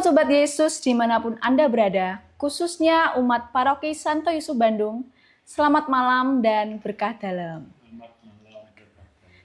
Sobat Yesus dimanapun Anda berada, khususnya umat Paroki Santo Yusuf Bandung, selamat malam dan berkah dalam.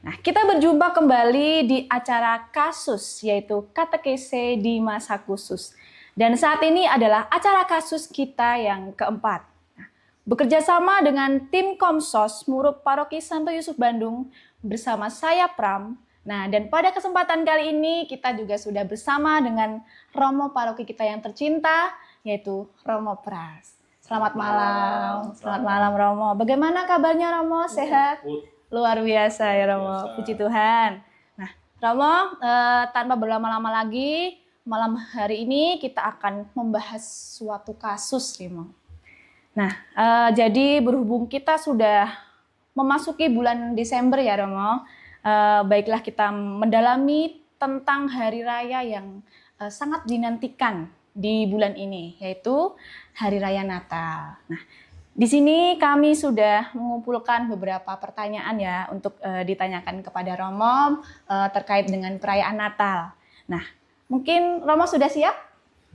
Nah, kita berjumpa kembali di acara kasus, yaitu katekese di masa khusus. Dan saat ini adalah acara kasus kita yang keempat. Nah, bekerja sama dengan tim Komsos Murup Paroki Santo Yusuf Bandung bersama saya Pram. Nah, dan pada kesempatan kali ini kita juga sudah bersama dengan Romo Paroki kita yang tercinta, yaitu Romo Pras. Selamat malam. Selamat malam Romo. Bagaimana kabarnya Romo? Sehat? Luar biasa ya Romo. Puji Tuhan. Nah, Romo, tanpa berlama-lama lagi, malam hari ini kita akan membahas suatu kasus, Romo. Nah, jadi berhubung kita sudah memasuki bulan Desember ya Romo, baiklah kita mendalami tentang hari raya yang sangat dinantikan di bulan ini, yaitu Hari Raya Natal. Nah, di sini kami sudah mengumpulkan beberapa pertanyaan ya untuk ditanyakan kepada Romo terkait dengan perayaan Natal. Nah, mungkin Romo sudah siap?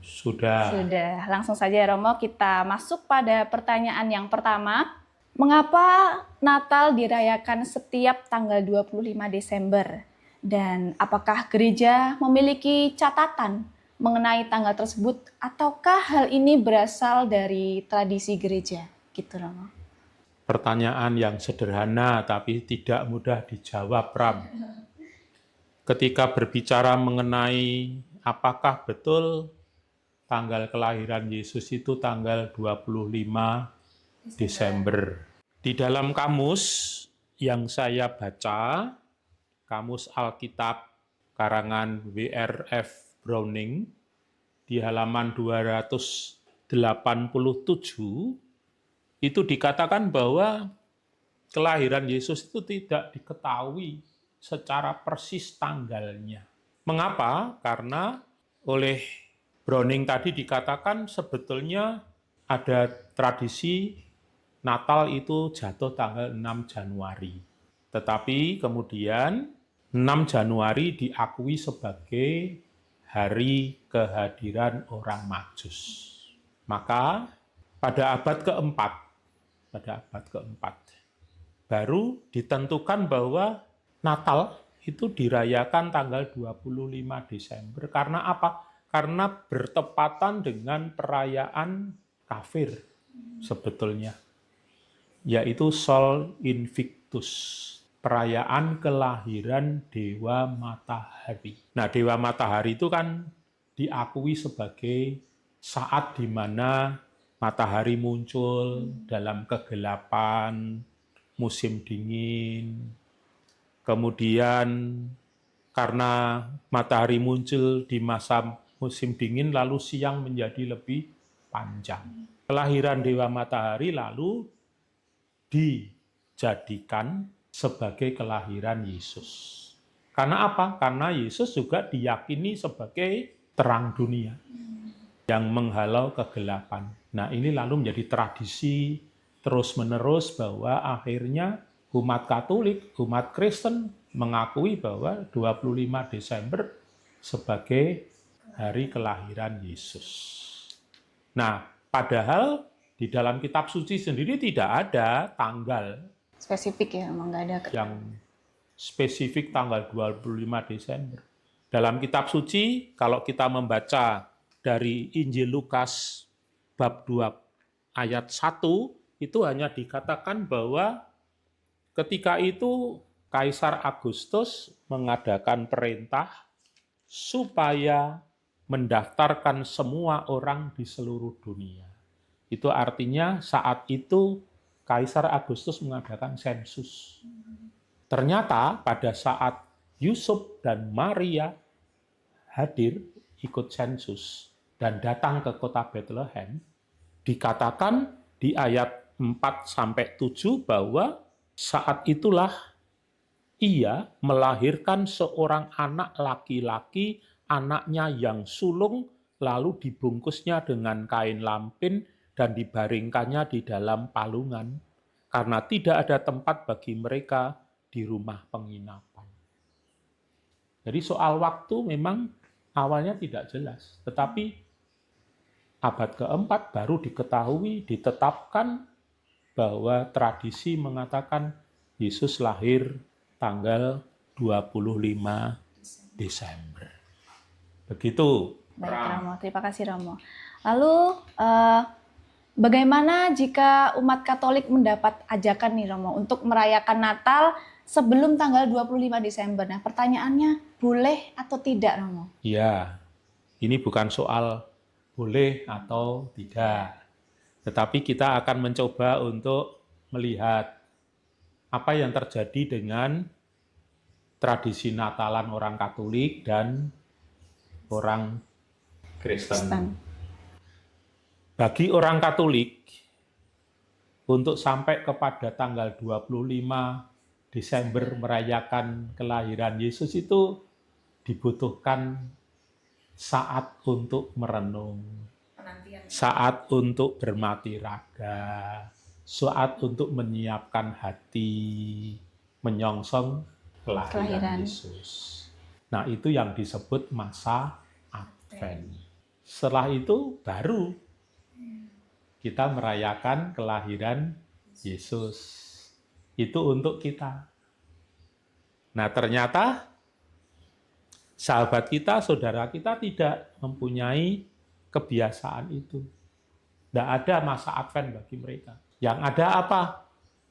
Sudah. Sudah. Langsung saja Romo, kita masuk pada pertanyaan yang pertama. Mengapa Natal dirayakan setiap tanggal 25 Desember? Dan apakah gereja memiliki catatan mengenai tanggal tersebut? Ataukah hal ini berasal dari tradisi gereja? Gitu, Romo. Pertanyaan yang sederhana tapi tidak mudah dijawab, Pram. Ketika berbicara mengenai apakah betul tanggal kelahiran Yesus itu tanggal 25 Desember. Di dalam kamus yang saya baca, kamus Alkitab karangan W.R.F. Browning, di halaman 287, itu dikatakan bahwa kelahiran Yesus itu tidak diketahui secara persis tanggalnya. Mengapa? Karena oleh Browning tadi dikatakan sebetulnya ada tradisi Natal itu jatuh tanggal 6 Januari. Tetapi kemudian 6 Januari diakui sebagai hari kehadiran orang Majus. Maka pada abad keempat, baru ditentukan bahwa Natal itu dirayakan tanggal 25 Desember. Karena apa? Karena bertepatan dengan perayaan kafir sebetulnya, yaitu Sol Invictus, perayaan kelahiran Dewa Matahari. Nah, Dewa Matahari itu kan diakui sebagai saat di mana matahari muncul dalam kegelapan musim dingin. Kemudian karena matahari muncul di masa musim dingin, lalu siang menjadi lebih panjang. Kelahiran Dewa Matahari lalu dijadikan sebagai kelahiran Yesus. Karena apa? Karena Yesus juga diyakini sebagai terang dunia yang menghalau kegelapan. Nah, ini lalu menjadi tradisi terus-menerus bahwa akhirnya umat Katolik, umat Kristen mengakui bahwa 25 Desember sebagai hari kelahiran Yesus. Nah, padahal di dalam kitab suci sendiri tidak ada tanggal Spesifik ya, emang nggak ada. Yang spesifik tanggal 25 Desember. Dalam kitab suci, kalau kita membaca dari Injil Lukas bab 2 ayat 1, itu hanya dikatakan bahwa ketika itu Kaisar Agustus mengadakan perintah supaya mendaftarkan semua orang di seluruh dunia. Itu artinya saat itu Kaisar Agustus mengadakan sensus. Ternyata pada saat Yusuf dan Maria hadir ikut sensus dan datang ke kota Bethlehem, dikatakan di ayat 4-7 bahwa saat itulah ia melahirkan seorang anak laki-laki, anaknya yang sulung, lalu dibungkusnya dengan kain lampin dan dibaringkannya di dalam palungan, karena tidak ada tempat bagi mereka di rumah penginapan. Jadi soal waktu memang awalnya tidak jelas. Tetapi abad keempat baru diketahui, ditetapkan bahwa tradisi mengatakan Yesus lahir tanggal 25 Desember. Begitu. Baik Romo, terima kasih Romo. Lalu bagaimana jika umat Katolik mendapat ajakan nih Romo untuk merayakan Natal sebelum tanggal 25 Desember? Nah, pertanyaannya boleh atau tidak Romo? Ya, ini bukan soal boleh atau tidak. Tetapi kita akan mencoba untuk melihat apa yang terjadi dengan tradisi Natalan orang Katolik dan orang Kristen. Bagi orang Katolik, untuk sampai kepada tanggal 25 Desember merayakan kelahiran Yesus itu dibutuhkan saat untuk merenung, saat untuk bermati raga, saat untuk menyiapkan hati, menyongsong kelahiran Yesus. Nah, itu yang disebut masa Advent. Setelah itu baru kita merayakan kelahiran Yesus. Itu untuk kita. Nah, ternyata sahabat kita, saudara kita tidak mempunyai kebiasaan itu. Tidak ada masa Advent bagi mereka. Yang ada apa?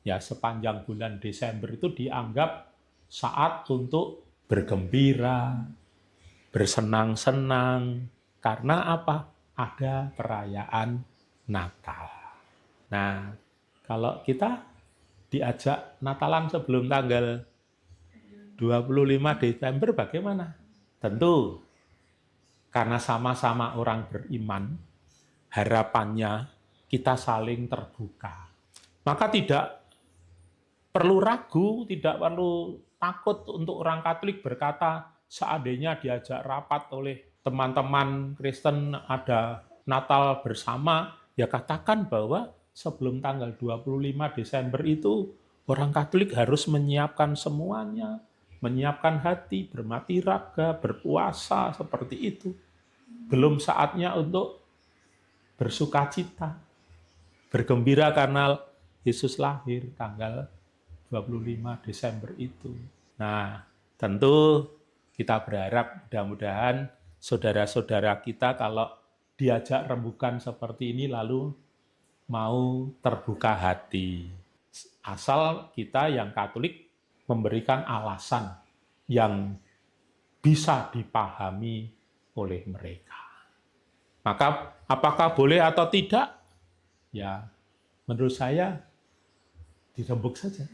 Ya, sepanjang bulan Desember itu dianggap saat untuk bergembira, bersenang-senang. Karena apa? Ada perayaan Natal. Nah, kalau kita diajak Natalan sebelum tanggal 25 Desember bagaimana? Tentu, karena sama-sama orang beriman, harapannya kita saling terbuka. Maka tidak perlu ragu, tidak perlu takut untuk orang Katolik berkata, seandainya diajak rapat oleh teman-teman Kristen ada Natal bersama, ya katakan bahwa sebelum tanggal 25 Desember itu orang Katolik harus menyiapkan semuanya, menyiapkan hati, bermati raga, berpuasa, seperti itu. Belum saatnya untuk bersukacita, bergembira karena Yesus lahir tanggal 25 Desember itu. Nah, tentu kita berharap mudah-mudahan saudara-saudara kita kalau diajak rembukan seperti ini lalu mau terbuka hati. Asal kita yang Katolik memberikan alasan yang bisa dipahami oleh mereka. Maka apakah boleh atau tidak? Ya, menurut saya dirembuk saja.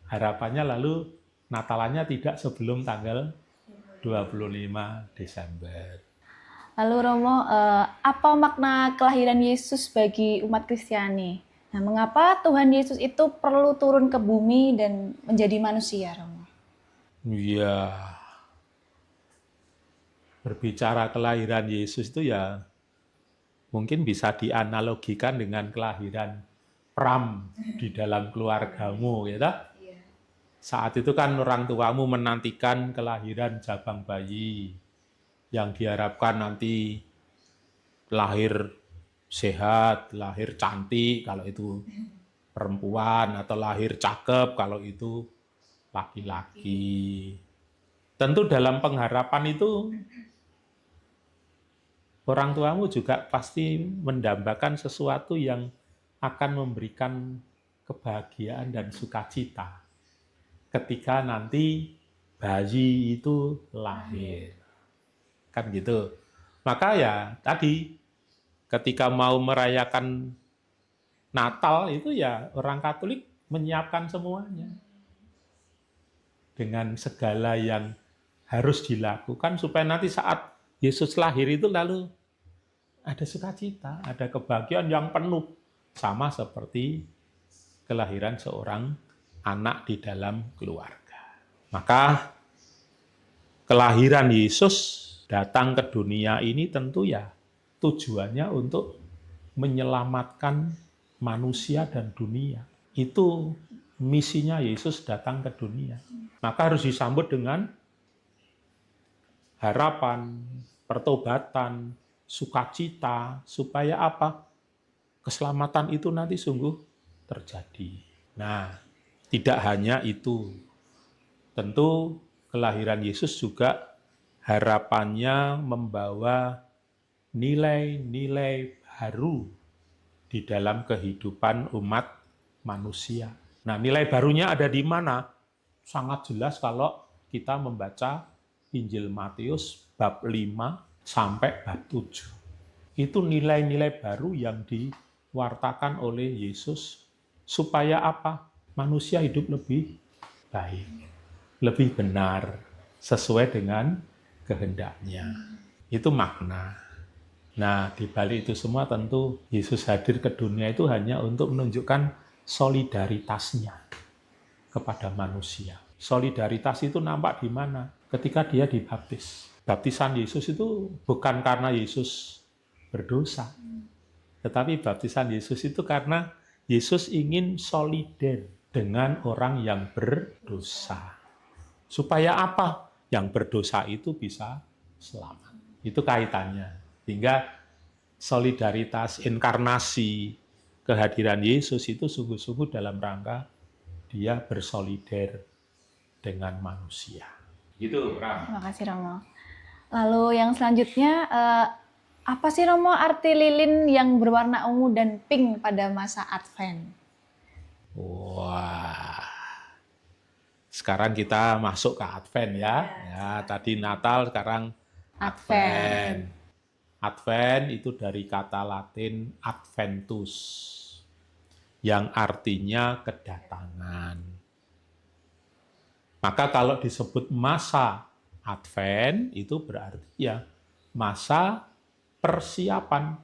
Harapannya lalu Natalannya tidak sebelum tanggal 25 Desember. Lalu Romo, apa makna kelahiran Yesus bagi umat Kristiani? Nah, mengapa Tuhan Yesus itu perlu turun ke bumi dan menjadi manusia, Romo? Ya, berbicara kelahiran Yesus itu ya mungkin bisa dianalogikan dengan kelahiran Pram di dalam keluargamu, ya tak? Saat itu kan orang tuamu menantikan kelahiran jabang bayi yang diharapkan nanti lahir sehat, lahir cantik kalau itu perempuan, atau lahir cakep kalau itu laki-laki. Tentu dalam pengharapan itu orang tuamu juga pasti mendambakan sesuatu yang akan memberikan kebahagiaan dan sukacita ketika nanti bayi itu lahir. Kan gitu. Maka ya tadi ketika mau merayakan Natal itu ya orang Katolik menyiapkan semuanya dengan segala yang harus dilakukan supaya nanti saat Yesus lahir itu lalu ada sukacita, ada kebahagiaan yang penuh, sama seperti kelahiran seorang anak di dalam keluarga. Maka kelahiran Yesus datang ke dunia ini tentu ya tujuannya untuk menyelamatkan manusia dan dunia. Itu misinya Yesus datang ke dunia. Maka harus disambut dengan harapan, pertobatan, sukacita, supaya apa? Keselamatan itu nanti sungguh terjadi. Nah, tidak hanya itu. Tentu kelahiran Yesus juga harapannya membawa nilai-nilai baru di dalam kehidupan umat manusia. Nah, nilai barunya ada di mana? Sangat jelas kalau kita membaca Injil Matius bab 5 sampai bab 7. Itu nilai-nilai baru yang diwartakan oleh Yesus supaya apa? Manusia hidup lebih baik, lebih benar, sesuai dengan kehendaknya. Itu makna. Nah, di balik itu semua tentu Yesus hadir ke dunia itu hanya untuk menunjukkan solidaritasnya kepada manusia. Solidaritas itu nampak di mana? Ketika dia dibaptis. Baptisan Yesus itu bukan karena Yesus berdosa, tetapi baptisan Yesus itu karena Yesus ingin solider dengan orang yang berdosa. Supaya apa? Yang berdosa itu bisa selamat. Itu kaitannya. Sehingga solidaritas inkarnasi kehadiran Yesus itu sungguh-sungguh dalam rangka dia bersolider dengan manusia. Gitu, Ram. Terima kasih Romo. Lalu yang selanjutnya, apa sih Romo arti lilin yang berwarna ungu dan pink pada masa Advent? Wah, sekarang kita masuk ke Advent ya. Ya, tadi Natal, sekarang Advent. Advent itu dari kata Latin adventus, yang artinya kedatangan. Maka kalau disebut masa Advent, itu berarti ya masa persiapan.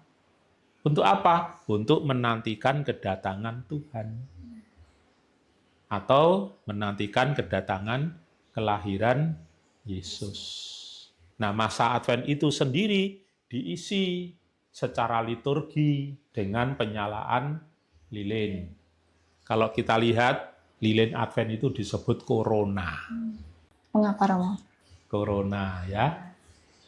Untuk apa? Untuk menantikan kedatangan Tuhan. Atau menantikan kedatangan kelahiran Yesus. Nah, masa Advent itu sendiri diisi secara liturgi dengan penyalaan lilin. Kalau kita lihat, lilin Advent itu disebut corona. Mengapa Romo? Corona ya.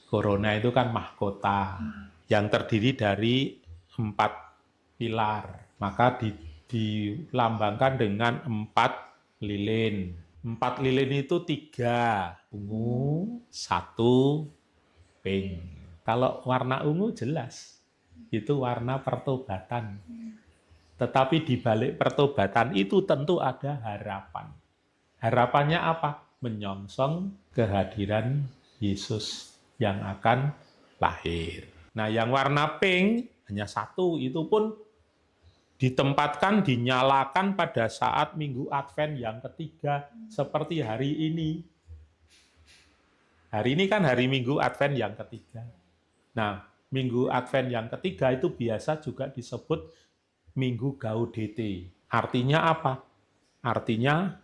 Corona itu kan mahkota yang terdiri dari 4 pilar. Maka dilambangkan dengan 4 lilin. 4 lilin itu 3 ungu, 1 pink. Kalau warna ungu jelas, itu warna pertobatan. Tetapi di balik pertobatan itu tentu ada harapan. Harapannya apa? Menyongsong kehadiran Yesus yang akan lahir. Nah, yang warna pink hanya 1, itu pun ditempatkan, dinyalakan pada saat Minggu Advent yang ketiga, seperti hari ini. Hari ini kan hari Minggu Advent yang ketiga. Nah, Minggu Advent yang ketiga itu biasa juga disebut Minggu Gaudete. Artinya apa? Artinya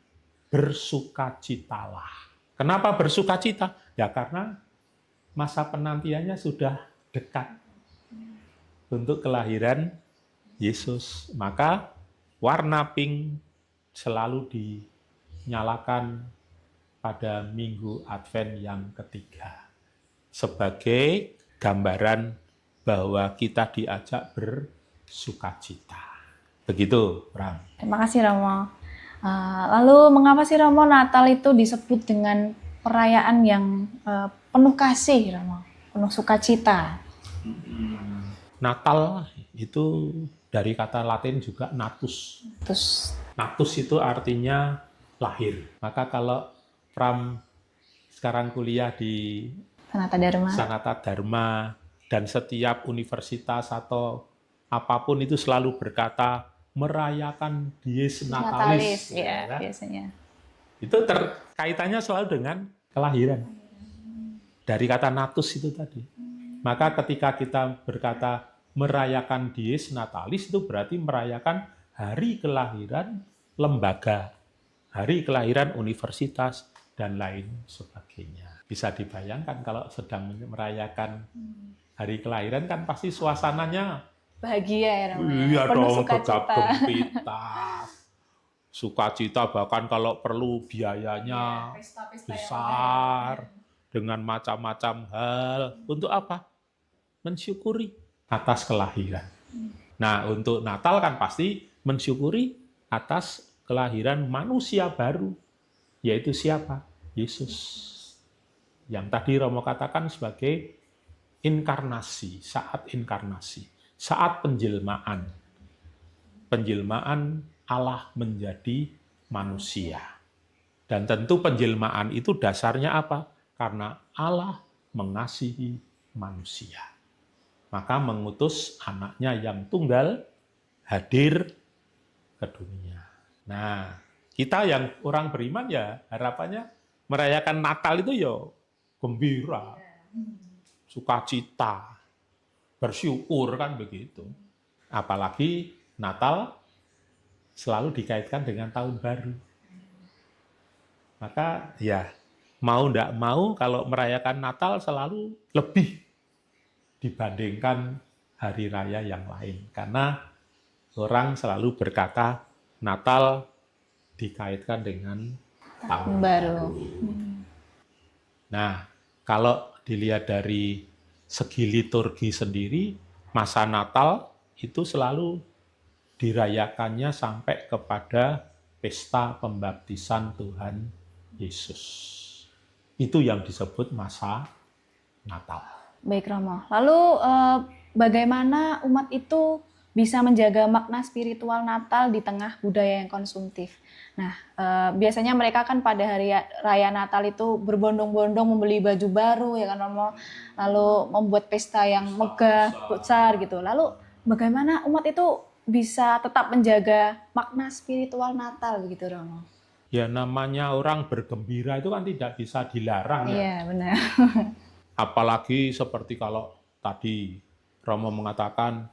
bersukacitalah. Kenapa bersukacita? Ya karena masa penantiannya sudah dekat untuk kelahiran Yesus. Maka warna pink selalu dinyalakan pada Minggu Advent yang ketiga. Sebagai gambaran bahwa kita diajak bersukacita. Begitu, Ram. Terima kasih Romo. Lalu mengapa sih Romo Natal itu disebut dengan perayaan yang penuh kasih Romo, penuh sukacita? Natal itu dari kata Latin juga natus. Natus itu artinya lahir. Maka kalau Ram sekarang kuliah di Sanata Dharma dan setiap universitas atau apapun itu selalu berkata merayakan Dies Natalis. Ya, biasanya. Itu kaitannya selalu dengan kelahiran. Dari kata natus itu tadi. Maka ketika kita berkata merayakan Dies Natalis itu berarti merayakan hari kelahiran lembaga, hari kelahiran universitas dan lain sebagainya. Bisa dibayangkan kalau sedang merayakan hari kelahiran kan pasti suasananya bahagia ya Romo. Iya penuh dong, sukacita. gegap-gempita. Sukacita bahkan kalau perlu biayanya Pesta-pesta besar. dengan macam-macam hal. Untuk apa? Mensyukuri atas kelahiran. Nah, untuk Natal kan pasti mensyukuri atas kelahiran manusia baru, yaitu siapa? Yesus. Yang tadi Romo katakan sebagai inkarnasi, saat penjelmaan. Penjelmaan Allah menjadi manusia. Dan tentu penjelmaan itu dasarnya apa? Karena Allah mengasihi manusia. Maka mengutus anaknya yang tunggal hadir ke dunia. Nah, kita yang orang beriman ya harapannya merayakan Natal itu ya gembira, sukacita, bersyukur kan begitu. Apalagi Natal selalu dikaitkan dengan tahun baru. Maka ya mau ndak mau kalau merayakan Natal selalu lebih dibandingkan hari raya yang lain. Karena orang selalu berkata Natal dikaitkan dengan tahun baru. Nah, kalau dilihat dari segi liturgi sendiri, masa Natal itu selalu dirayakannya sampai kepada pesta pembaptisan Tuhan Yesus. Itu yang disebut masa Natal. Baik Romo, lalu bagaimana umat itu bisa menjaga makna spiritual Natal di tengah budaya yang konsumtif? Nah, biasanya mereka kan pada hari raya Natal itu berbondong-bondong membeli baju baru ya kan Romo, lalu membuat pesta yang megah, besar gitu. Lalu bagaimana umat itu bisa tetap menjaga makna spiritual Natal begitu Romo? Ya namanya orang bergembira itu kan tidak bisa dilarang ya. Iya benar. Apalagi seperti kalau tadi Romo mengatakan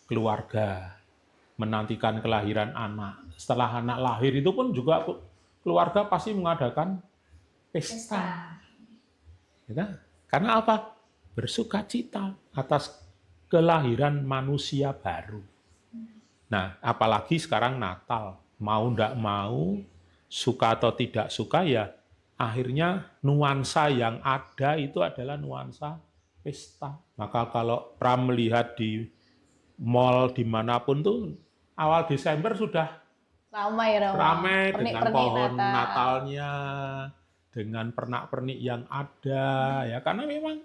keluarga menantikan kelahiran anak. Setelah anak lahir itu pun juga keluarga pasti mengadakan pesta. Ya, karena apa? Bersukacita atas kelahiran manusia baru. Nah, apalagi sekarang Natal. Mau ndak mau, suka atau tidak suka ya, akhirnya nuansa yang ada itu adalah nuansa pesta. Maka kalau Pram melihat di mall dimanapun tuh, awal Desember sudah Ramai ya Romo. ramai dengan Pernik-pernik pohon Natal. Natalnya, dengan pernak-pernik yang ada, ya karena memang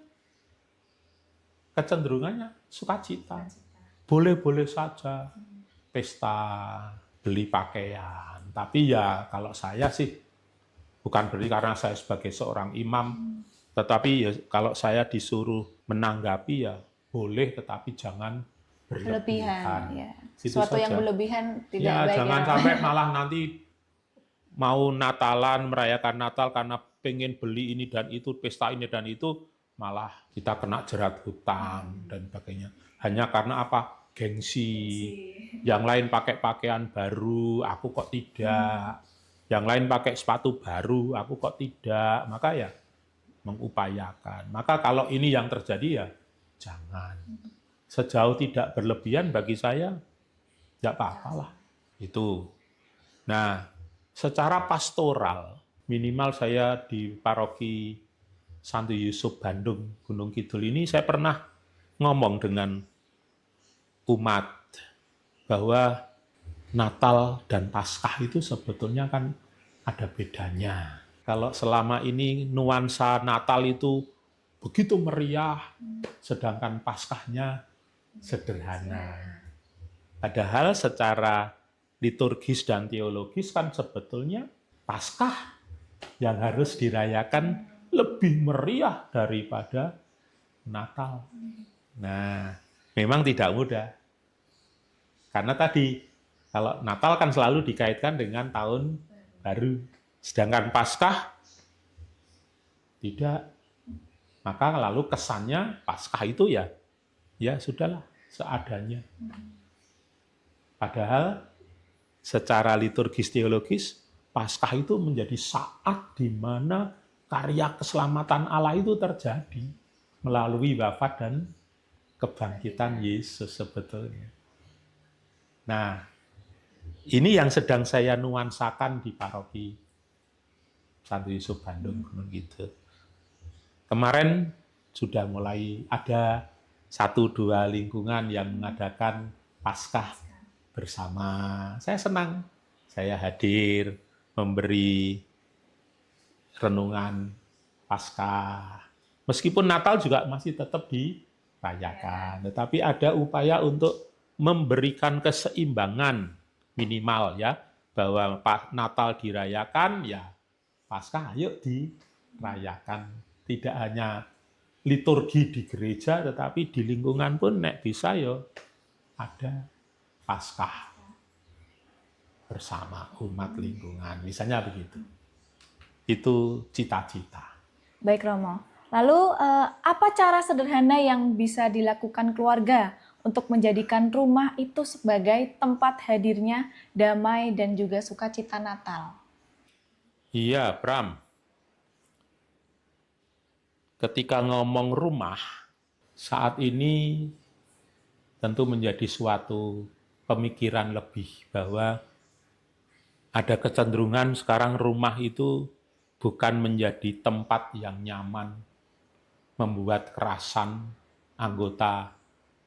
kecenderungannya sukacita. Boleh-boleh saja pesta, beli pakaian. Tapi ya kalau saya sih, bukan berarti karena saya sebagai seorang imam, tetapi ya kalau saya disuruh menanggapi ya boleh, tetapi jangan berlebihan. Ya. Itu Sesuatu yang saja. berlebihan tidak Ya, baik. jangan Ya, sampai malah nanti mau Natalan, merayakan Natal karena pengen beli ini dan itu, pesta ini dan itu, malah kita kena jerat hutang dan sebagainya. Hanya karena apa? Gengsi. Yang lain pakai pakaian baru, aku kok tidak. Yang lain pakai sepatu baru, aku kok tidak. Maka ya mengupayakan. Maka kalau ini yang terjadi ya jangan. Sejauh tidak berlebihan bagi saya, tidak apa-apa lah. Itu. Nah, secara pastoral, minimal saya di paroki Santo Yusuf Bandung, Gunung Kidul ini, saya pernah ngomong dengan umat bahwa Natal dan Paskah itu sebetulnya kan ada bedanya. Kalau selama ini nuansa Natal itu begitu meriah, sedangkan Paskahnya sederhana. Padahal secara liturgis dan teologis kan sebetulnya Paskah yang harus dirayakan lebih meriah daripada Natal. Nah, memang tidak mudah. Karena tadi, kalau Natal kan selalu dikaitkan dengan tahun baru. Sedangkan Paskah tidak. Maka lalu kesannya Paskah itu ya sudahlah, seadanya. Padahal secara liturgis teologis, Paskah itu menjadi saat di mana karya keselamatan Allah itu terjadi melalui wafat dan kebangkitan Yesus sebetulnya. Nah, ini yang sedang saya nuansakan di paroki Santo Yusuf Bandung gitu. Kemarin sudah mulai ada 1-2 lingkungan yang mengadakan Paskah bersama. Saya senang, saya hadir memberi renungan Paskah. Meskipun Natal juga masih tetap dirayakan, tetapi ada upaya untuk memberikan keseimbangan minimal ya, bahwa Natal dirayakan ya Paskah ayo dirayakan. Tidak hanya liturgi di gereja, tetapi di lingkungan pun nek bisa ya ada Paskah bersama umat lingkungan. Misalnya begitu. Itu cita-cita. Baik Romo. Lalu apa cara sederhana yang bisa dilakukan keluarga untuk menjadikan rumah itu sebagai tempat hadirnya damai dan juga sukacita Natal? Iya, Bram. Ketika ngomong rumah, saat ini tentu menjadi suatu pemikiran lebih bahwa ada kecenderungan sekarang rumah itu bukan menjadi tempat yang nyaman, membuat kerasan anggota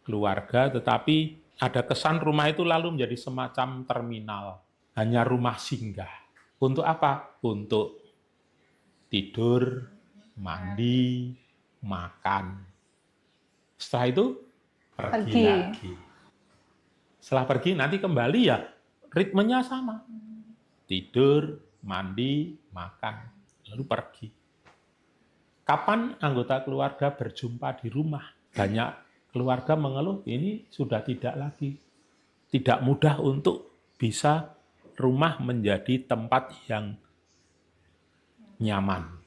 keluarga, tetapi ada kesan rumah itu lalu menjadi semacam terminal, hanya rumah singgah. Untuk apa? Untuk tidur, mandi, makan. Setelah itu pergi lagi. Setelah pergi nanti kembali ya ritmenya sama. Tidur, mandi, makan, lalu pergi. Kapan anggota keluarga berjumpa di rumah? Banyak keluarga mengeluh ini sudah tidak lagi. Tidak mudah untuk bisa rumah menjadi tempat yang nyaman.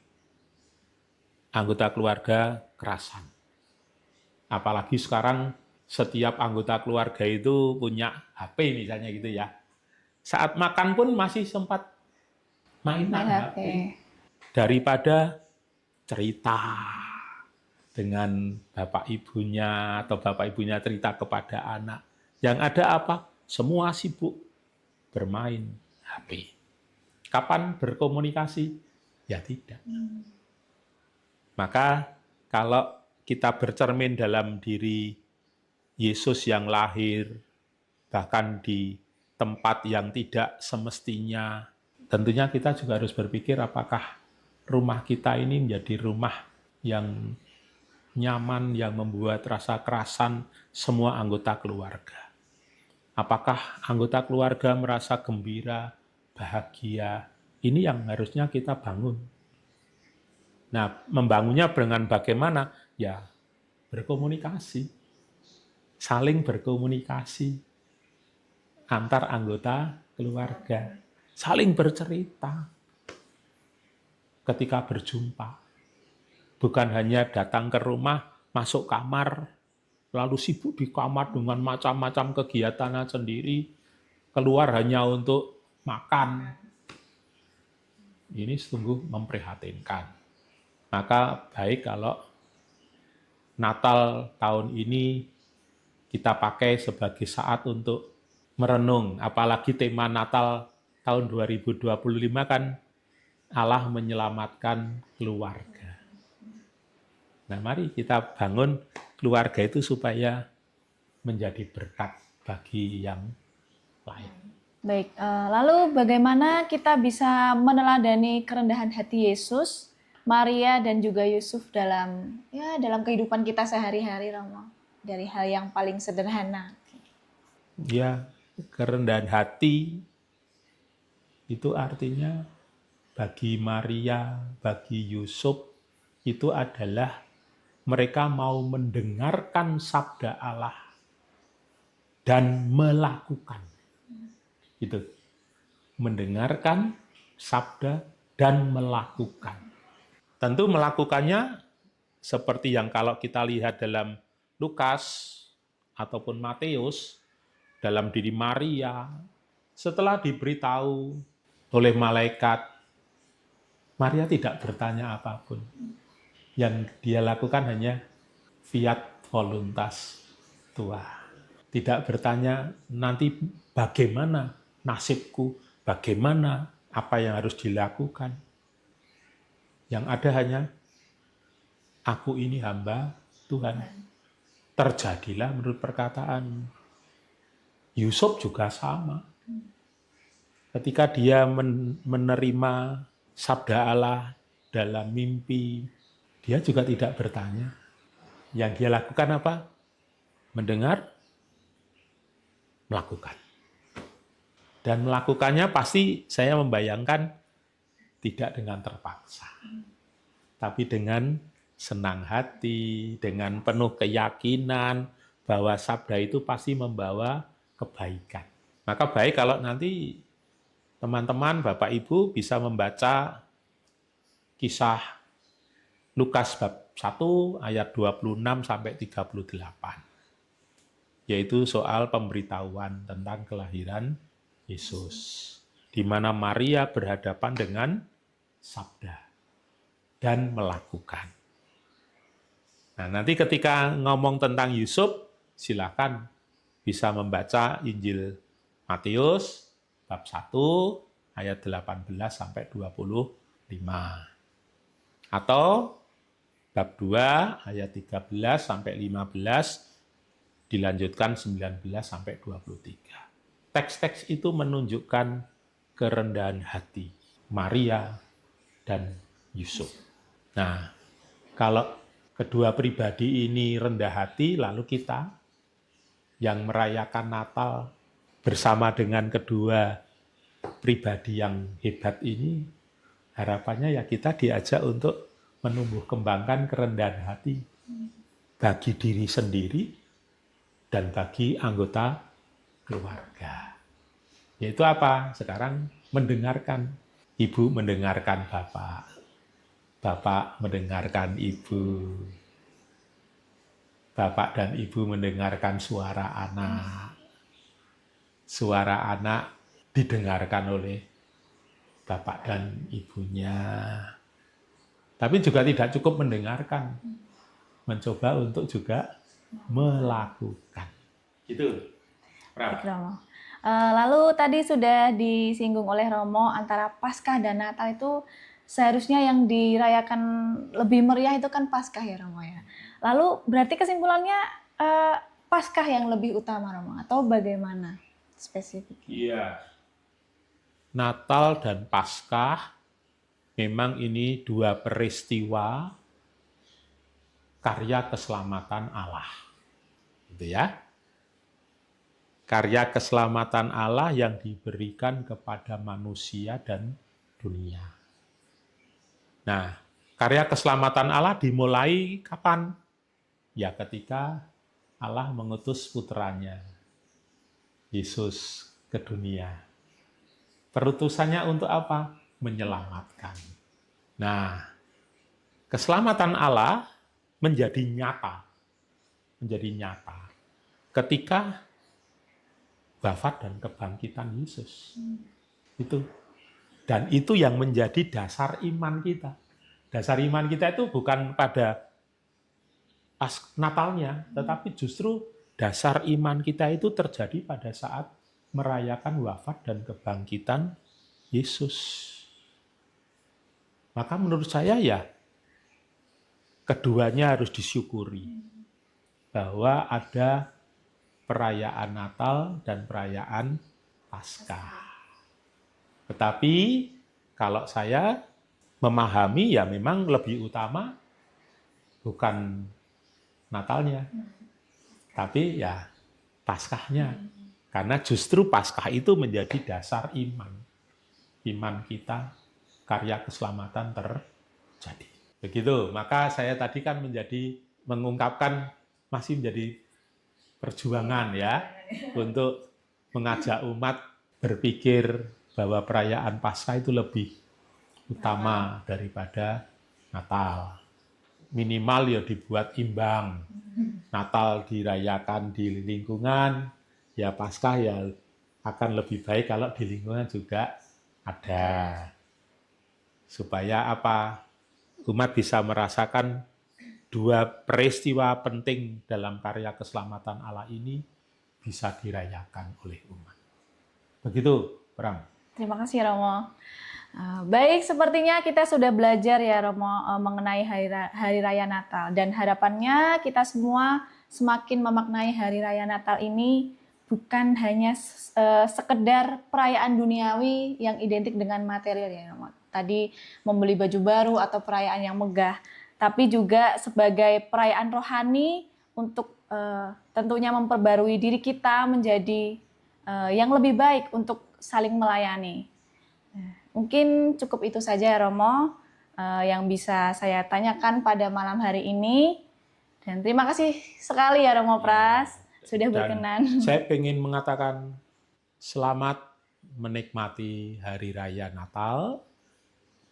Anggota keluarga kerasan. Apalagi sekarang setiap anggota keluarga itu punya HP misalnya gitu ya. Saat makan pun masih sempat mainan HP. Daripada cerita dengan bapak ibunya atau bapak ibunya cerita kepada anak. Yang ada apa? Semua sibuk bermain HP. Kapan berkomunikasi? Ya tidak. Maka kalau kita bercermin dalam diri Yesus yang lahir, bahkan di tempat yang tidak semestinya, tentunya kita juga harus berpikir apakah rumah kita ini menjadi rumah yang nyaman, yang membuat rasa kerasan semua anggota keluarga. Apakah anggota keluarga merasa gembira, bahagia? Ini yang harusnya kita bangun. Nah, membangunnya dengan bagaimana? Ya, berkomunikasi. Saling berkomunikasi antar anggota keluarga. Saling bercerita ketika berjumpa. Bukan hanya datang ke rumah, masuk kamar, lalu sibuk di kamar dengan macam-macam kegiatannya sendiri, keluar hanya untuk makan. Ini sungguh memprihatinkan. Maka baik kalau Natal tahun ini kita pakai sebagai saat untuk merenung. Apalagi tema Natal tahun 2025 kan Allah menyelamatkan keluarga. Nah mari kita bangun keluarga itu supaya menjadi berkat bagi yang lain. Baik, lalu bagaimana kita bisa meneladani kerendahan hati Yesus, Maria dan juga Yusuf dalam kehidupan kita sehari-hari, Romo, dari hal yang paling sederhana. Ya, kerendahan hati itu artinya bagi Maria, bagi Yusuf itu adalah mereka mau mendengarkan sabda Allah dan melakukan. Itu. Mendengarkan sabda dan melakukan. Tentu melakukannya seperti yang kalau kita lihat dalam Lukas ataupun Matius, dalam diri Maria, setelah diberitahu oleh malaikat, Maria tidak bertanya apapun. Yang dia lakukan hanya fiat voluntas tua. Tidak bertanya nanti bagaimana nasibku, bagaimana apa yang harus dilakukan. Yang ada hanya aku ini hamba Tuhan. Terjadilah menurut perkataan Yusuf juga sama. Ketika dia menerima sabda Allah dalam mimpi, dia juga tidak bertanya. Yang dia lakukan apa? Mendengar, melakukan. Dan melakukannya pasti saya membayangkan tidak dengan terpaksa. Tapi dengan senang hati, dengan penuh keyakinan bahwa sabda itu pasti membawa kebaikan. Maka baik kalau nanti teman-teman, Bapak Ibu bisa membaca kisah Lukas bab 1 ayat 26 sampai 38. Yaitu soal pemberitahuan tentang kelahiran Yesus. Di mana Maria berhadapan dengan sabda dan melakukan. Nah, nanti ketika ngomong tentang Yusuf, silakan bisa membaca Injil Matius bab 1 ayat 18 sampai 25. Atau bab 2 ayat 13 sampai 15 dilanjutkan 19 sampai 23. Teks-teks itu menunjukkan kerendahan hati Maria dan Yusuf. Nah, kalau kedua pribadi ini rendah hati, lalu kita yang merayakan Natal bersama dengan kedua pribadi yang hebat ini, harapannya ya kita diajak untuk menumbuh kembangkan kerendahan hati bagi diri sendiri dan bagi anggota keluarga. Yaitu apa? Sekarang mendengarkan. Ibu mendengarkan Bapak. Bapak mendengarkan Ibu. Bapak dan Ibu mendengarkan suara anak. Suara anak didengarkan oleh Bapak dan Ibunya. Tapi juga tidak cukup mendengarkan. Mencoba untuk juga melakukan. Gitu. Baik, Romo. Lalu tadi sudah disinggung oleh Romo antara Paskah dan Natal itu seharusnya yang dirayakan lebih meriah itu kan Paskah ya Romo ya. Lalu berarti kesimpulannya Paskah yang lebih utama Romo atau bagaimana spesifik? Iya. Natal dan Paskah memang ini dua peristiwa karya keselamatan Allah. Gitu ya. Karya keselamatan Allah yang diberikan kepada manusia dan dunia. Nah, karya keselamatan Allah dimulai kapan? Ya ketika Allah mengutus putranya, Yesus, ke dunia. Perutusannya untuk apa? Menyelamatkan. Nah, keselamatan Allah menjadi nyata. Menjadi nyata. Ketika wafat dan kebangkitan Yesus. Itu. Dan itu yang menjadi dasar iman kita. Dasar iman kita itu bukan pada pas Natalnya, tetapi justru dasar iman kita itu terjadi pada saat merayakan wafat dan kebangkitan Yesus. Maka menurut saya ya, keduanya harus disyukuri. Bahwa ada perayaan Natal dan perayaan Paskah. Tetapi kalau saya memahami ya memang lebih utama bukan Natalnya, tapi ya Paskahnya. Karena justru Paskah itu menjadi dasar iman. Iman kita, karya keselamatan terjadi. Begitu, maka saya tadi kan mengungkapkan masih menjadi perjuangan ya untuk mengajak umat berpikir bahwa perayaan Paskah itu lebih utama daripada Natal. Minimal ya dibuat imbang. Natal dirayakan di lingkungan, ya Paskah ya akan lebih baik kalau di lingkungan juga ada. Supaya apa? Umat bisa merasakan dua peristiwa penting dalam karya keselamatan Allah ini bisa dirayakan oleh umat. Begitu, Bram. Terima kasih Romo. Baik, sepertinya kita sudah belajar ya Romo mengenai Hari Raya Natal. Dan harapannya kita semua semakin memaknai Hari Raya Natal ini bukan hanya sekedar perayaan duniawi yang identik dengan material ya Romo. Tadi membeli baju baru atau perayaan yang megah. Tapi juga sebagai perayaan rohani untuk tentunya memperbarui diri kita menjadi yang lebih baik untuk saling melayani. Mungkin cukup itu saja Romo yang bisa saya tanyakan pada malam hari ini. Dan terima kasih sekali ya Romo Pras sudah berkenan. Saya ingin mengatakan selamat menikmati Hari Raya Natal,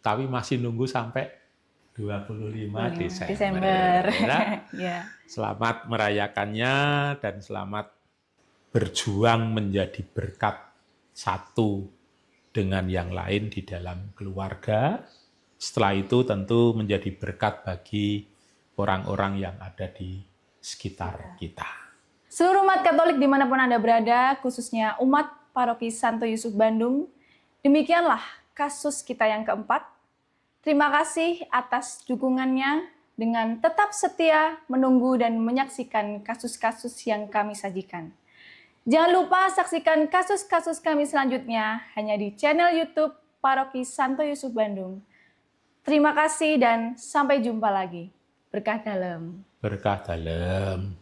tapi masih nunggu sampai 25 Desember. Ya. Selamat merayakannya dan selamat berjuang menjadi berkat satu dengan yang lain di dalam keluarga. Setelah itu tentu menjadi berkat bagi orang-orang yang ada di sekitar kita. Seluruh umat Katolik dimanapun Anda berada, khususnya umat Paroki Santo Yusuf Bandung, demikianlah kasus kita yang keempat. Terima kasih atas dukungannya dengan tetap setia menunggu dan menyaksikan kasus-kasus yang kami sajikan. Jangan lupa saksikan kasus-kasus kami selanjutnya hanya di channel YouTube Paroki Santo Yusuf Bandung. Terima kasih dan sampai jumpa lagi. Berkah dalam. Berkah dalam.